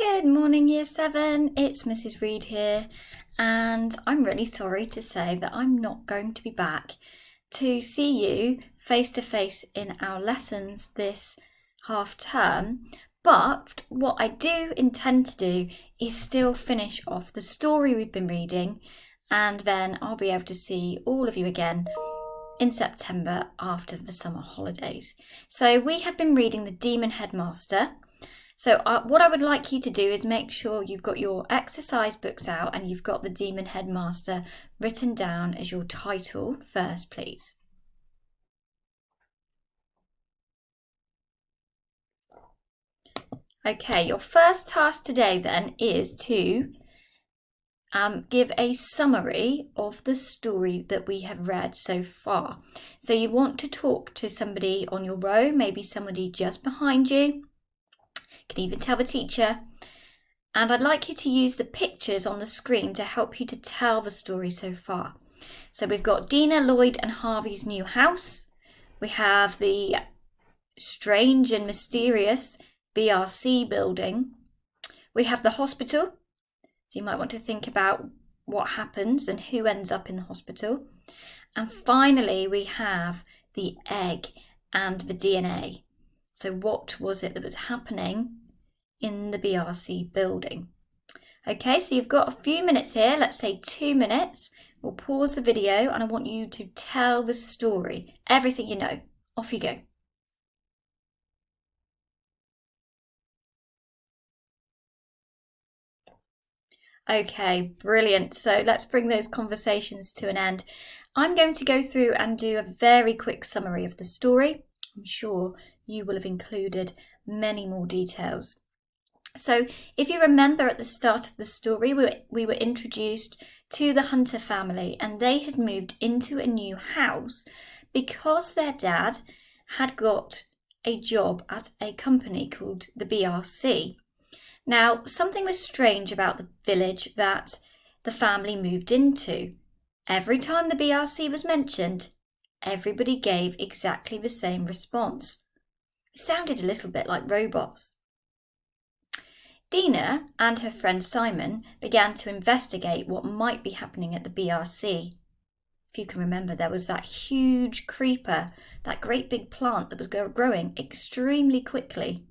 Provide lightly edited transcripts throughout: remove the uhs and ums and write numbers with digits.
Good morning, Year 7. It's Mrs. Reed here, and I'm really sorry to say that I'm not going to be back to see you face to face in our lessons this half term. But what I do intend to do is still finish off the story we've been reading, and then I'll be able to see all of you again in September after the summer holidays. So we have been reading The Demon Headmaster. So what I would like you to do is make sure you've got your exercise books out and you've got The Demon Headmaster written down as your title first, please. Okay, your first task today then is to give a summary of the story that we have read so far. So you want to talk to somebody on your row, maybe somebody just behind you. You can even tell the teacher. And I'd like you to use the pictures on the screen to help you to tell the story so far. So we've got Dina, Lloyd and Harvey's new house. We have the strange and mysterious BRC building. We have the hospital. So you might want to think about what happens and who ends up in the hospital. And finally, we have the egg and the DNA. So what was it that was happening in the BRC building? Okay, so you've got a few minutes here, let's say 2 minutes. We'll pause the video and I want you to tell the story, everything you know. Off you go. Okay, brilliant. So let's bring those conversations to an end. I'm going to go through and do a very quick summary of the story. I'm sure you will have included many more details. So if you remember at the start of the story, we were introduced to the Hunter family, and they had moved into a new house because their dad had got a job at a company called the BRC. Now, something was strange about the village that the family moved into. Every time the BRC was mentioned, everybody gave exactly the same response. It sounded a little bit like robots. Dina and her friend Simon began to investigate what might be happening at the BRC. If you can remember, there was that huge creeper, that great big plant that was growing extremely quickly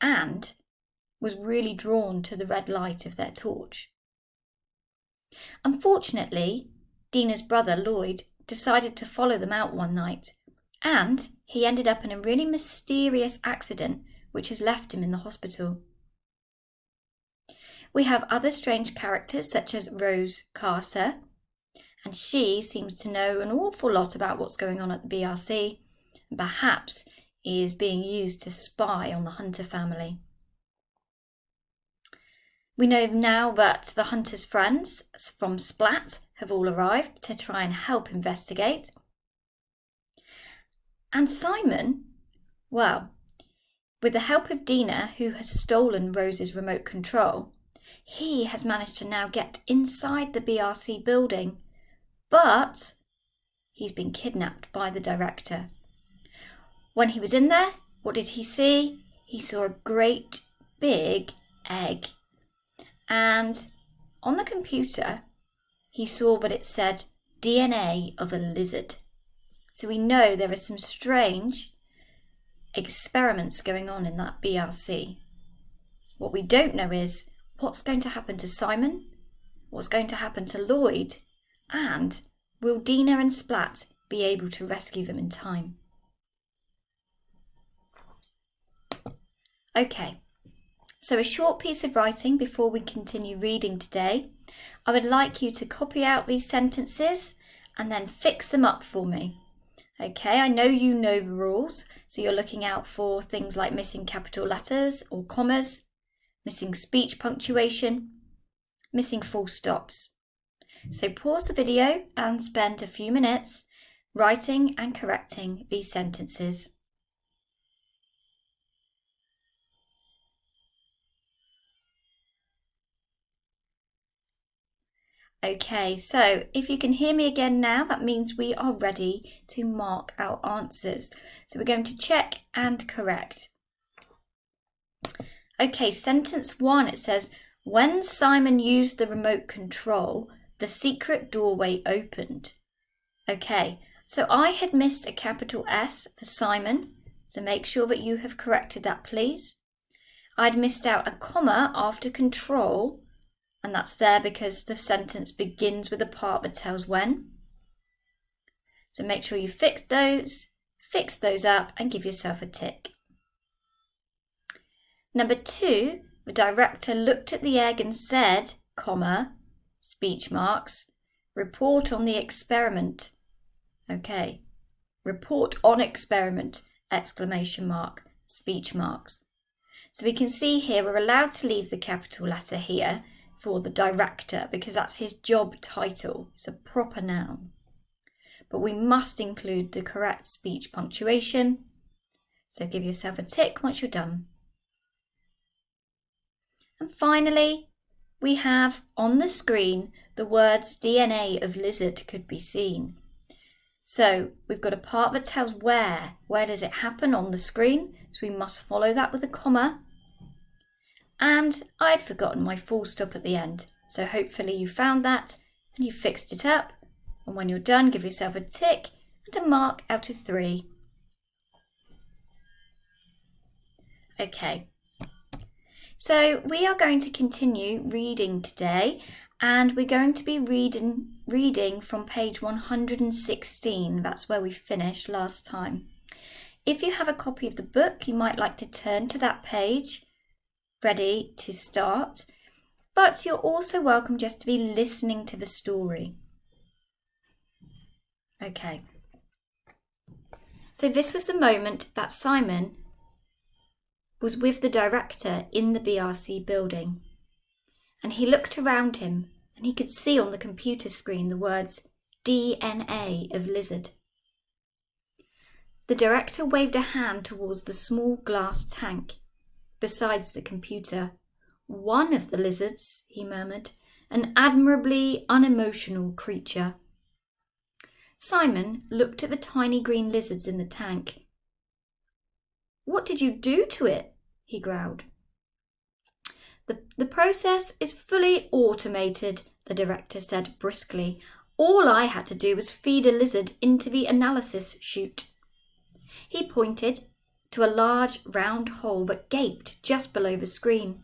and was really drawn to the red light of their torch. Unfortunately, Dina's brother Lloyd decided to follow them out one night, and he ended up in a really mysterious accident which has left him in the hospital. We have other strange characters such as Rose Carter, and she seems to know an awful lot about what's going on at the BRC, and perhaps is being used to spy on the Hunter family. We know now that the Hunter's friends from Splat have all arrived to try and help investigate. And Simon, well, with the help of Dina, who has stolen Rose's remote control, he has managed to now get inside the BRC building, but he's been kidnapped by the director. When he was in there, what did he see? He saw a great big egg. And on the computer, he saw that it said DNA of a lizard. So we know there are some strange experiments going on in that BRC. What we don't know is what's going to happen to Simon, what's going to happen to Lloyd, and will Dina and Splat be able to rescue them in time? Okay. So a short piece of writing before we continue reading today. I would like you to copy out these sentences and then fix them up for me. Okay, I know you know the rules, so you're looking out for things like missing capital letters or commas, missing speech punctuation, missing full stops. So pause the video and spend a few minutes writing and correcting these sentences. Okay, so if you can hear me again now, that means we are ready to mark our answers. So we're going to check and correct. Okay, sentence 1, it says, when Simon used the remote control, the secret doorway opened. Okay, so I had missed a capital S for Simon, so make sure that you have corrected that, please. I'd missed out a comma after control, and that's there because the sentence begins with a part that tells when. So make sure you fix those up and give yourself a tick. Number 2, the director looked at the egg and said, comma, speech marks, report on the experiment. Okay, report on experiment, exclamation mark, speech marks. So we can see here we're allowed to leave the capital letter here for the director because that's his job title. It's a proper noun. But we must include the correct speech punctuation. So give yourself a tick once you're done. And finally, we have on the screen the words DNA of lizard could be seen. So we've got a part that tells where. Where does it happen on the screen? So we must follow that with a comma. And I'd forgotten my full stop at the end. So hopefully you found that and you fixed it up. And when you're done, give yourself a tick and a mark out of 3. Okay. So we are going to continue reading today, and we're going to be reading from page 116. That's where we finished last time. If you have a copy of the book, you might like to turn to that page, ready to start, but you're also welcome just to be listening to the story. Okay. So this was the moment that Simon was with the director in the BRC building, and he looked around him and he could see on the computer screen the words DNA of lizard. The director waved a hand towards the small glass tank besides the computer. One of the lizards, he murmured, an admirably unemotional creature. Simon looked at the tiny green lizards in the tank. What did you do to it? He growled. The process is fully automated, the director said briskly. All I had to do was feed a lizard into the analysis chute. He pointed to a large round hole that gaped just below the screen.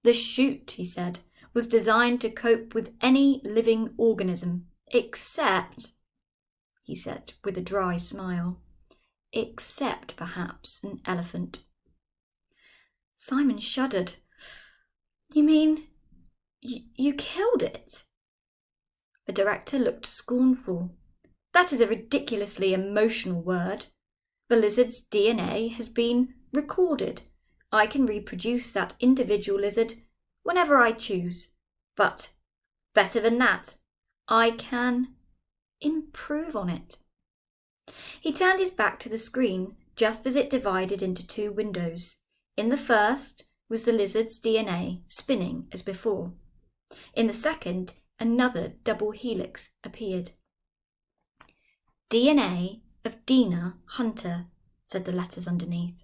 The chute, he said, was designed to cope with any living organism, except, he said with a dry smile, except perhaps an elephant. Simon shuddered. You mean you killed it? The director looked scornful. That is a ridiculously emotional word. The lizard's DNA has been recorded. I can reproduce that individual lizard whenever I choose. But, better than that, I can improve on it. He turned his back to the screen just as it divided into 2 windows. In the first was the lizard's DNA spinning as before. In the second, another double helix appeared. DNA of Dina Hunter, said the letters underneath.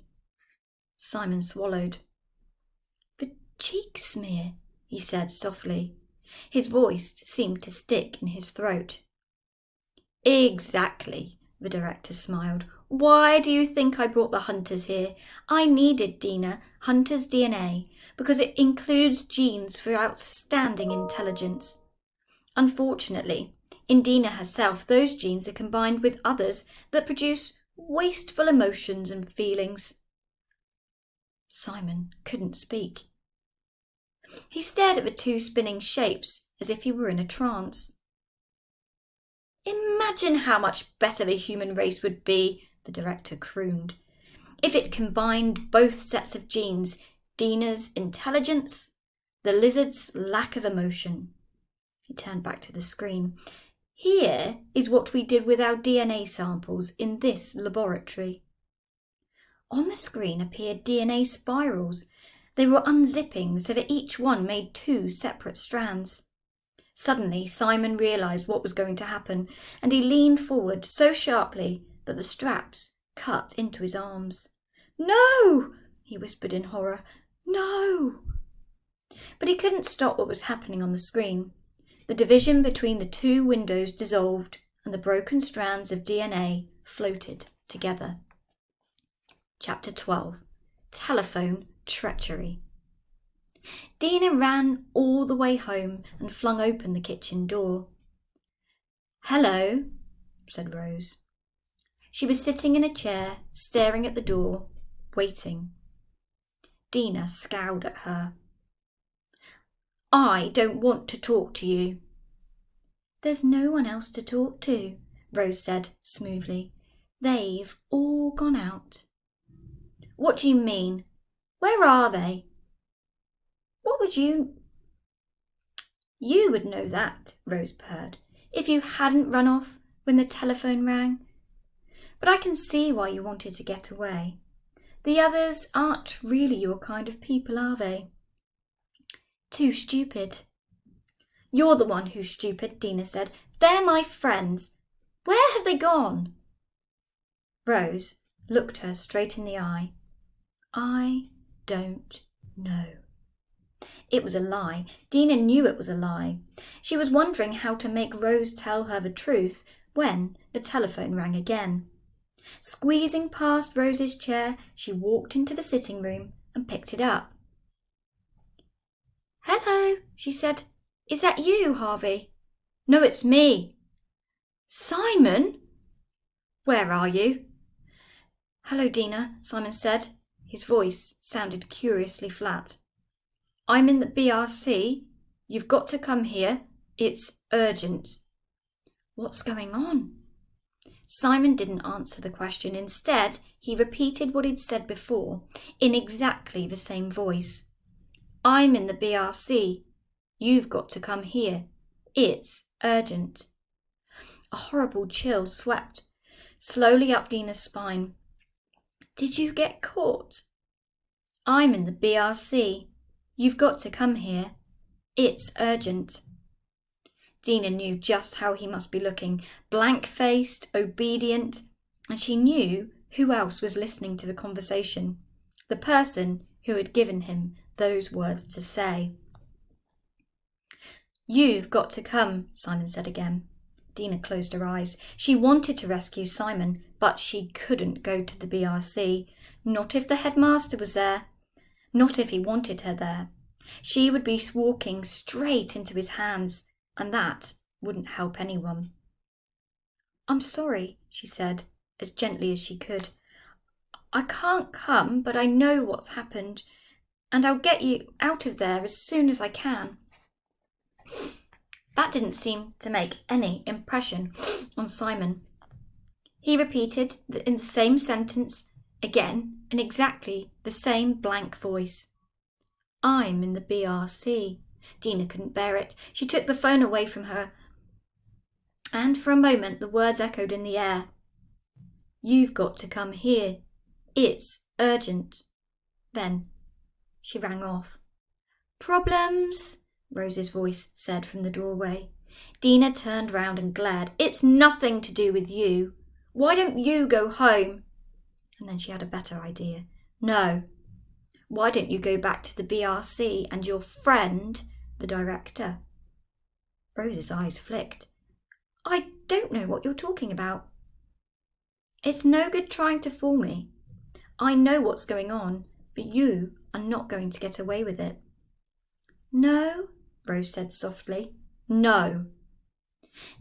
Simon swallowed. The cheek smear, he said softly. His voice seemed to stick in his throat. Exactly, the director smiled. Why do you think I brought the Hunters here? I needed Dina Hunter's DNA because it includes genes for outstanding intelligence. Unfortunately, in Dina herself, those genes are combined with others that produce wasteful emotions and feelings. Simon couldn't speak. He stared at the 2 spinning shapes as if he were in a trance. Imagine how much better the human race would be, the director crooned, if it combined both sets of genes, Dina's intelligence, the lizard's lack of emotion. He turned back to the screen. Here is what we did with our DNA samples in this laboratory. On the screen appeared DNA spirals. They were unzipping so that each one made 2 separate strands. Suddenly, Simon realised what was going to happen, and he leaned forward so sharply that the straps cut into his arms. No! He whispered in horror. No! But he couldn't stop what was happening on the screen. The division between the two windows dissolved and the broken strands of DNA floated together. Chapter 12. Telephone Treachery. Dina ran all the way home and flung open the kitchen door. "Hello," said Rose. She was sitting in a chair, staring at the door, waiting. Dina scowled at her. "I don't want to talk to you." "There's no one else to talk to," Rose said smoothly. "They've all gone out." "What do you mean? Where are they?" "What would you—" "You would know that," Rose purred, "if you hadn't run off when the telephone rang. But I can see why you wanted to get away. The others aren't really your kind of people, are they? Too stupid." "You're the one who's stupid," Dina said. "They're my friends. Where have they gone?" Rose looked her straight in the eye. "I don't know." It was a lie. Dina knew it was a lie. She was wondering how to make Rose tell her the truth when the telephone rang again. Squeezing past Rose's chair, she walked into the sitting room and picked it up. "Hello," she said. "Is that you, Harvey?" "No, it's me." "Simon? Where are you?" "Hello, Dina," Simon said. His voice sounded curiously flat. "I'm in the BRC. You've got to come here. It's urgent." "What's going on?" Simon didn't answer the question. Instead, he repeated what he'd said before in exactly the same voice. "I'm in the BRC. You've got to come here. It's urgent." A horrible chill swept slowly up Dina's spine. "Did you get caught?" "I'm in the BRC. You've got to come here. It's urgent." Dina knew just how he must be looking, blank-faced, obedient, and she knew who else was listening to the conversation, the person who had given him those words to say. "You've got to come," Simon said again. Dina closed her eyes. She wanted to rescue Simon, but she couldn't go to the BRC. Not if the headmaster was there. Not if he wanted her there. She would be walking straight into his hands, and that wouldn't help anyone. "I'm sorry," she said, as gently as she could. "I can't come, but I know what's happened, and I'll get you out of there as soon as I can." That didn't seem to make any impression on Simon. He repeated in the same sentence again in exactly the same blank voice. "I'm in the BRC." Dina couldn't bear it. She took the phone away from her, and for a moment the words echoed in the air. "You've got to come here. It's urgent." Then she rang off. "Problems?" Rose's voice said from the doorway. Dina turned round and glared. "It's nothing to do with you. Why don't you go home?" And then she had a better idea. "No. Why don't you go back to the BRC and your friend, the director?" Rose's eyes flicked. "I don't know what you're talking about." "It's no good trying to fool me. I know what's going on, but you are not going to get away with it." "No?" Rose said softly. "No."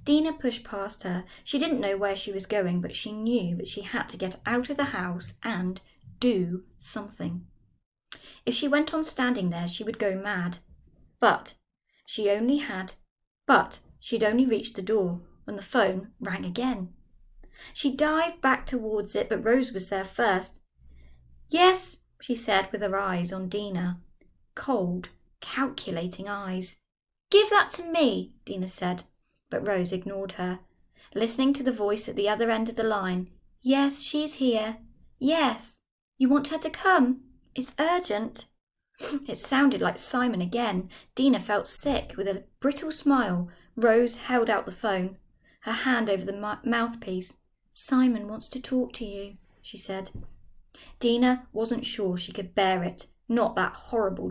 Dina pushed past her. She didn't know where she was going, but she knew that she had to get out of the house and do something. If she went on standing there, she would go mad. But she'd only reached the door when the phone rang again. She dived back towards it, but Rose was there first. "Yes," she said with her eyes on Dina. Cold, calculating eyes. "Give that to me," Dina said, but Rose ignored her, listening to the voice at the other end of the line. "Yes, she's here. Yes. You want her to come? It's urgent." It sounded like Simon again. Dina felt sick. With a brittle smile, Rose held out the phone, her hand over the mouthpiece. "Simon wants to talk to you," she said. Dina wasn't sure she could bear it, not that horrible